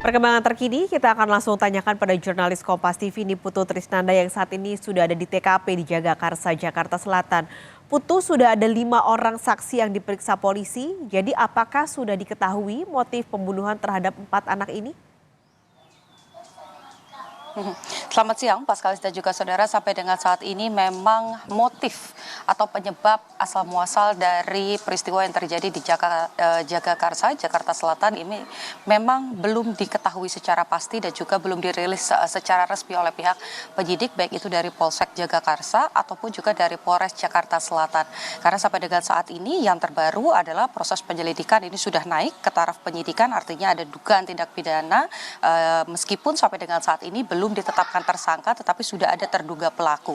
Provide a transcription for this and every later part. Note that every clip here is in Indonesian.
Perkembangan terkini kita akan langsung tanyakan pada jurnalis Kompas TV Putu Trisnanda yang saat ini sudah ada di TKP di Jagakarsa, Jakarta Selatan. Putu, sudah ada 5 orang saksi yang diperiksa polisi, jadi apakah sudah diketahui motif pembunuhan terhadap 4 anak ini? Selamat siang, Paskalis dan juga saudara. Sampai dengan saat ini memang motif atau penyebab asal muasal dari peristiwa yang terjadi di Jagakarsa, Jakarta Selatan ini memang belum diketahui secara pasti dan juga belum dirilis secara resmi oleh pihak penyidik, baik itu dari Polsek Jagakarsa ataupun juga dari Polres Jakarta Selatan. Karena sampai dengan saat ini yang terbaru adalah proses penyelidikan ini sudah naik ke taraf penyidikan, artinya ada dugaan tindak pidana meskipun sampai dengan saat ini belum ditetapkan tersangka, tetapi sudah ada terduga pelaku.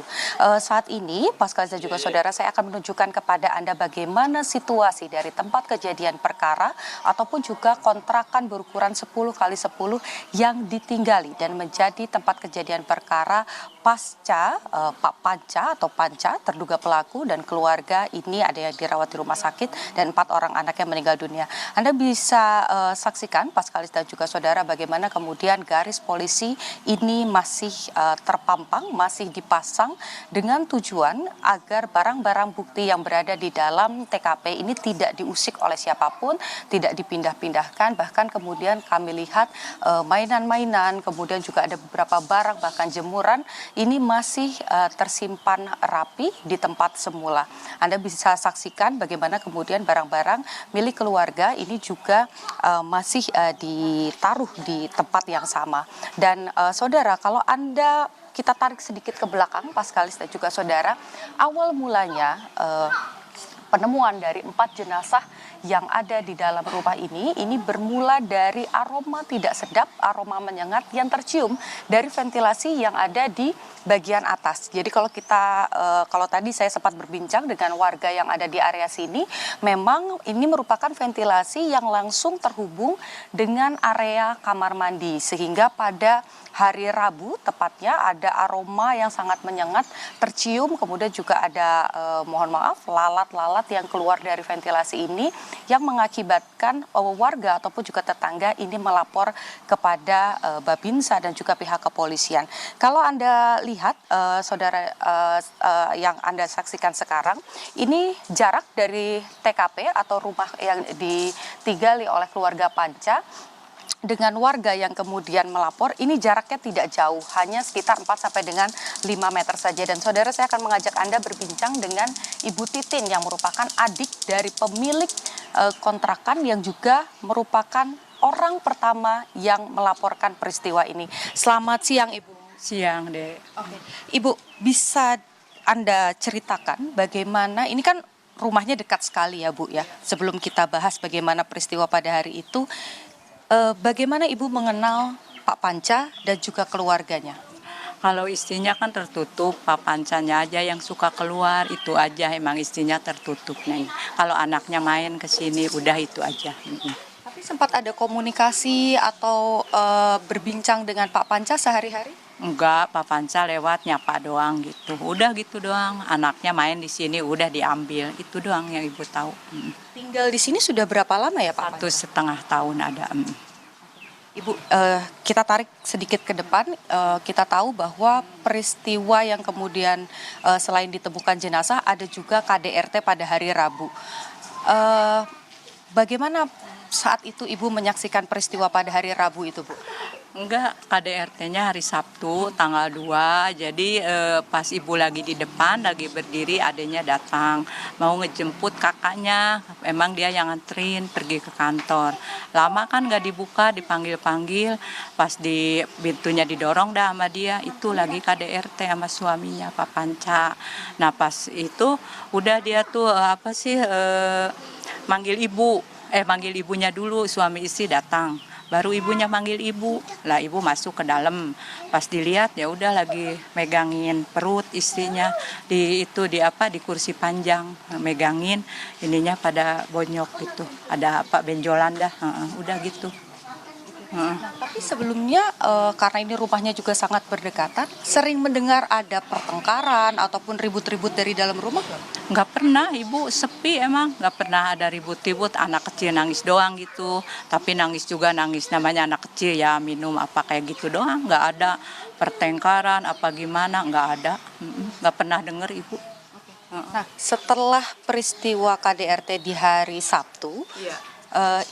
Saat ini, Paskalis dan juga saudara, saya akan menunjukkan kepada Anda bagaimana situasi dari tempat kejadian perkara ataupun juga kontrakan berukuran 10 kali 10 yang ditinggali dan menjadi tempat kejadian perkara pasca Pak Panca atau Panca, terduga pelaku dan keluarga ini ada yang dirawat di rumah sakit dan 4 orang anak yang meninggal dunia. Anda bisa saksikan, Paskalis dan juga saudara, bagaimana kemudian garis polisi ini masih terpampang, masih dipasang dengan tujuan agar barang-barang bukti yang berada di dalam TKP ini tidak diusik oleh siapapun, tidak dipindah-pindahkan, bahkan kemudian kami lihat mainan-mainan, kemudian juga ada beberapa barang, bahkan jemuran, ini masih tersimpan rapi di tempat semula. Anda bisa saksikan bagaimana kemudian barang-barang milik keluarga ini juga masih ditaruh di tempat yang sama. Dan saudara, kalau kita tarik sedikit ke belakang, Paskalis dan juga saudara, awal mulanya penemuan dari 4 jenazah yang ada di dalam rumah ini bermula dari aroma tidak sedap, aroma menyengat yang tercium dari ventilasi yang ada di bagian atas. Jadi kalau tadi saya sempat berbincang dengan warga yang ada di area sini, memang ini merupakan ventilasi yang langsung terhubung dengan area kamar mandi, sehingga pada hari Rabu tepatnya ada aroma yang sangat menyengat tercium, kemudian juga ada mohon maaf lalat-lalat yang keluar dari ventilasi ini yang mengakibatkan warga ataupun juga tetangga ini melapor kepada Babinsa dan juga pihak kepolisian. Kalau Anda lihat saudara, yang Anda saksikan sekarang, ini jarak dari TKP atau rumah yang ditinggali oleh keluarga Panca dengan warga yang kemudian melapor, ini jaraknya tidak jauh, hanya sekitar 4 sampai dengan 5 meter saja. Dan saudara, saya akan mengajak Anda berbincang dengan Ibu Titin yang merupakan adik dari pemilik kontrakan yang juga merupakan orang pertama yang melaporkan peristiwa ini. Selamat siang, Ibu. Siang, Dek. Oke. Ibu, bisa Anda ceritakan bagaimana, ini kan rumahnya dekat sekali ya, Bu ya. Sebelum kita bahas bagaimana peristiwa pada hari itu, bagaimana Ibu mengenal Pak Panca dan juga keluarganya? Kalau istrinya kan tertutup, Pak Pancanya aja yang suka keluar, itu aja emang istrinya tertutup, Neng. Kalau anaknya main ke sini, udah itu aja. Tapi sempat ada komunikasi atau berbincang dengan Pak Panca sehari-hari? Enggak, Pak Panca lewat nyapa doang gitu. Udah gitu doang, anaknya main di sini udah diambil. Itu doang yang Ibu tahu. Tinggal di sini sudah berapa lama ya Pak Panca? 1,5 tahun ada. Ibu, kita tarik sedikit ke depan, kita tahu bahwa peristiwa yang kemudian selain ditemukan jenazah, ada juga KDRT pada hari Rabu. Bagaimana saat itu Ibu menyaksikan peristiwa pada hari Rabu itu, Bu? Enggak, KDRT-nya hari Sabtu tanggal 2, jadi pas Ibu lagi di depan, lagi berdiri, adanya datang, mau ngejemput kakaknya, emang dia yang nganterin pergi ke kantor. Lama kan gak dibuka, dipanggil-panggil, pas di pintunya didorong dah sama dia, itu lagi KDRT sama suaminya, Pak Panca. Nah pas itu udah dia tuh manggil ibunya dulu, suami istri datang. Baru ibunya manggil ibu, lah ibu masuk ke dalam. Pas dilihat ya udah lagi megangin perut istrinya di kursi panjang, megangin ininya pada bonyok gitu. Ada benjolan dah, udah gitu. Nah, tapi Tapi sebelumnya karena ini rumahnya juga sangat berdekatan, sering mendengar ada pertengkaran ataupun ribut-ribut dari dalam rumah nggak? Nggak pernah, Ibu, sepi emang. Nggak pernah ada ribut-ribut, anak kecil nangis doang gitu. Tapi nangis juga nangis, namanya anak kecil ya, minum apa kayak gitu doang. Nggak ada pertengkaran apa gimana, nggak ada. Nggak pernah denger, Ibu. Nah, setelah peristiwa KDRT di hari Sabtu,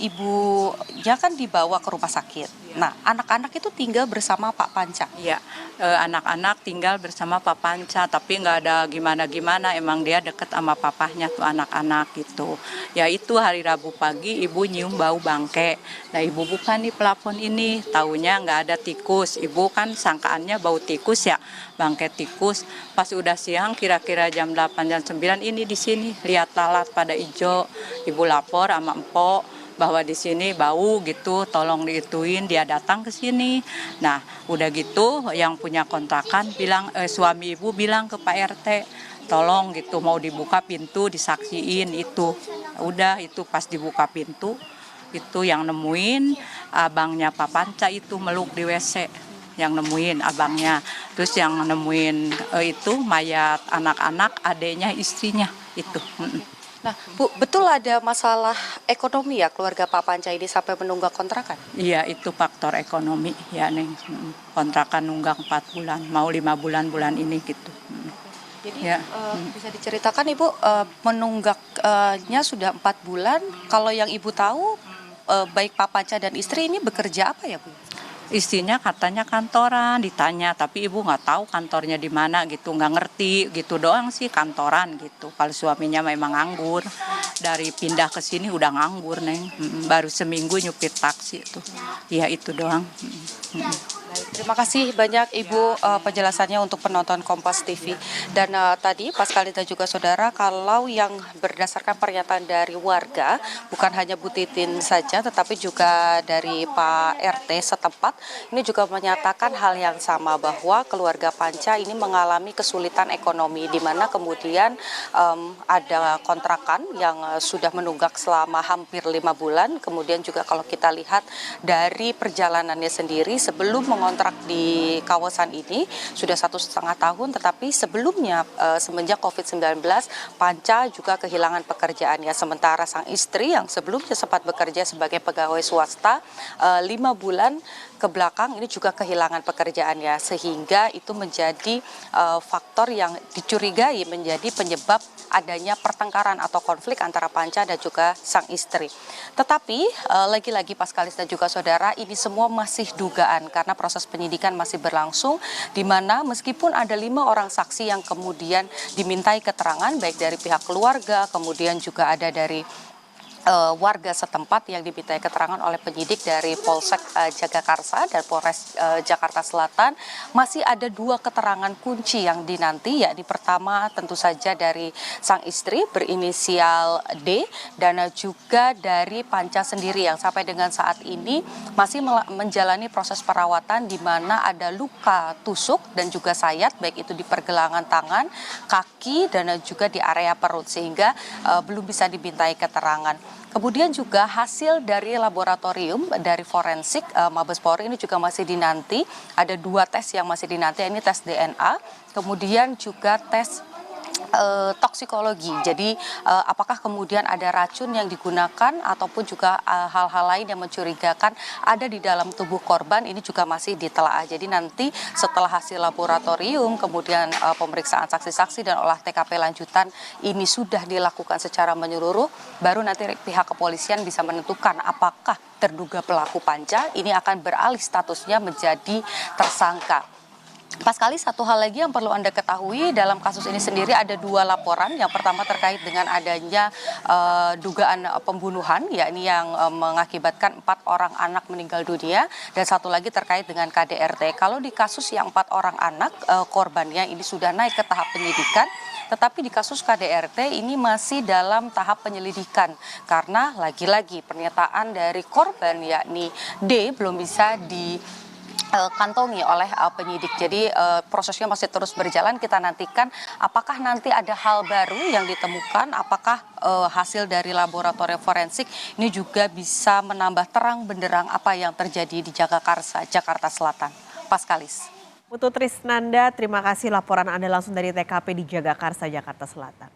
ibunya kan dibawa ke rumah sakit. Nah, anak-anak itu tinggal bersama Pak Panca. Iya, anak-anak tinggal bersama Pak Panca, tapi nggak ada gimana-gimana, emang dia deket sama papahnya tuh anak-anak gitu. Ya itu hari Rabu pagi ibu nyium bau bangke. Nah ibu buka nih plafon ini, taunya nggak ada tikus. Ibu kan sangkaannya bau tikus ya, bangke tikus. Pas udah siang kira-kira jam 8 jam 9 ini di sini lihat lalat pada hijau. Ibu lapor sama empok bahwa di sini bau gitu, tolong diituin. Dia datang ke sini. Nah, udah gitu yang punya kontrakan bilang suami ibu bilang ke Pak RT, tolong gitu mau dibuka pintu disaksiin itu. Udah itu pas dibuka pintu itu yang nemuin abangnya Pak Panca itu meluk di WC. Yang nemuin abangnya. Terus yang nemuin itu mayat anak-anak, adeknya, istrinya itu. Nah, Bu, betul ada masalah ekonomi ya keluarga Pak Panca ini sampai menunggak kontrakan? Iya, itu faktor ekonomi ya, Neng. Kontrakan nunggak 4 bulan, mau 5 bulan ini gitu. Jadi bisa diceritakan Ibu menunggaknya sudah 4 bulan. Kalau yang Ibu tahu baik Pak Panca dan istri ini bekerja apa ya, Bu? Istrinya katanya kantoran, ditanya tapi ibu nggak tahu kantornya di mana gitu, nggak ngerti gitu doang sih, kantoran gitu. Kalau suaminya memang nganggur, dari pindah ke sini udah nganggur, Neng. Baru seminggu nyupir taksi tuh, ya itu doang. Terima kasih banyak Ibu penjelasannya untuk penonton Kompas TV. Dan tadi Pas Kali dan juga saudara, kalau yang berdasarkan pernyataan dari warga, bukan hanya Bu Titin saja tetapi juga dari Pak RT setempat, ini juga menyatakan hal yang sama bahwa keluarga Panca ini mengalami kesulitan ekonomi, di mana kemudian ada kontrakan yang sudah menunggak selama hampir 5 bulan. Kemudian juga kalau kita lihat dari perjalanannya sendiri sebelum mengontrak di kawasan ini sudah 1,5 tahun, tetapi sebelumnya semenjak COVID-19 Panca juga kehilangan pekerjaannya, sementara sang istri yang sebelumnya sempat bekerja sebagai pegawai swasta 5 bulan ke belakang ini juga kehilangan pekerjaannya, sehingga itu menjadi faktor yang dicurigai menjadi penyebab adanya pertengkaran atau konflik antara Panca dan juga sang istri. Tetapi lagi-lagi Paskalis dan juga saudara, ini semua masih dugaan karena proses penyidikan masih berlangsung, di mana meskipun ada 5 orang saksi yang kemudian dimintai keterangan baik dari pihak keluarga, kemudian juga ada dari warga setempat yang dimintai keterangan oleh penyidik dari Polsek Jagakarsa dan Polres Jakarta Selatan, masih ada 2 keterangan kunci yang dinanti, yakni pertama tentu saja dari sang istri berinisial D dan juga dari Panca sendiri yang sampai dengan saat ini masih menjalani proses perawatan, di mana ada luka tusuk dan juga sayat baik itu di pergelangan tangan, kaki dan juga di area perut, sehingga belum bisa dimintai keterangan. Kemudian juga hasil dari laboratorium dari forensik Mabes Polri ini juga masih dinanti. Ada 2 tes yang masih dinanti, ini tes DNA, kemudian juga tes toksikologi. Jadi apakah kemudian ada racun yang digunakan ataupun juga hal-hal lain yang mencurigakan ada di dalam tubuh korban, ini juga masih ditelaah. Jadi nanti setelah hasil laboratorium, kemudian pemeriksaan saksi-saksi dan olah TKP lanjutan ini sudah dilakukan secara menyeluruh, baru nanti pihak kepolisian bisa menentukan apakah terduga pelaku Panca ini akan beralih statusnya menjadi tersangka. Paskali, satu hal lagi yang perlu Anda ketahui dalam kasus ini sendiri, ada 2 laporan. Yang pertama terkait dengan adanya dugaan pembunuhan, yakni yang mengakibatkan 4 orang anak meninggal dunia, dan satu lagi terkait dengan KDRT. Kalau di kasus yang 4 orang anak korbannya ini sudah naik ke tahap penyidikan, tetapi di kasus KDRT ini masih dalam tahap penyelidikan karena lagi-lagi pernyataan dari korban yakni D belum bisa kantongi oleh penyidik. Jadi prosesnya masih terus berjalan. Kita nantikan apakah nanti ada hal baru yang ditemukan, apakah hasil dari laboratorium forensik ini juga bisa menambah terang benderang apa yang terjadi di Jagakarsa, Jakarta Selatan. Paskalis. Putu Trisnanda, terima kasih laporan Anda langsung dari TKP di Jagakarsa, Jakarta Selatan.